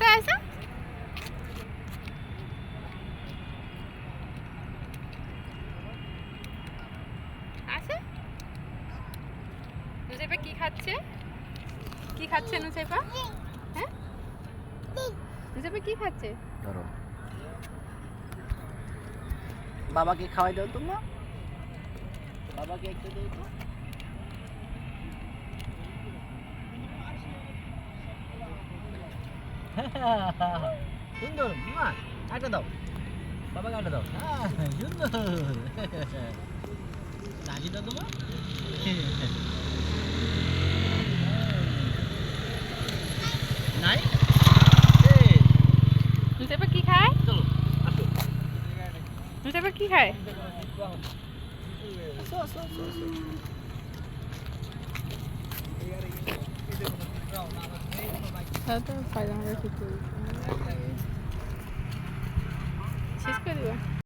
আসো আসো নুসাইবা কি খাচ্ছে নুসাইবা হ্যাঁ নুসাইবা কি খাচ্ছে ধরো বাবাকে খাওয়াই দাও তোমরা বাবাকে একটু দাও তো সুন্দর মা একটা দাও বাবাকে একটা দাও সুন্দর রাজি দাও তোমার নাই নুসাইবা কি খায় চলো আসো নুসাইবা কি খায় আসো আসো আসো শেষ করে দিবা